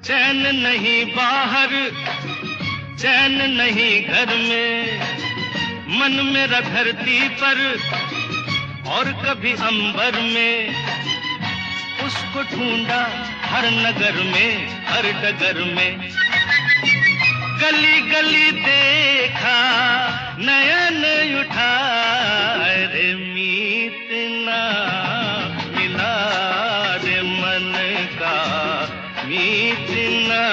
चैन नहीं बाहर, चैन नहीं घर में, मन मेरा धरती पर और कभी अंबर में। उसको ढूंढा हर नगर में, हर डगर में, गली गली देखा, नयन उठाए रे मीत ना मिला रे मन का मीत ना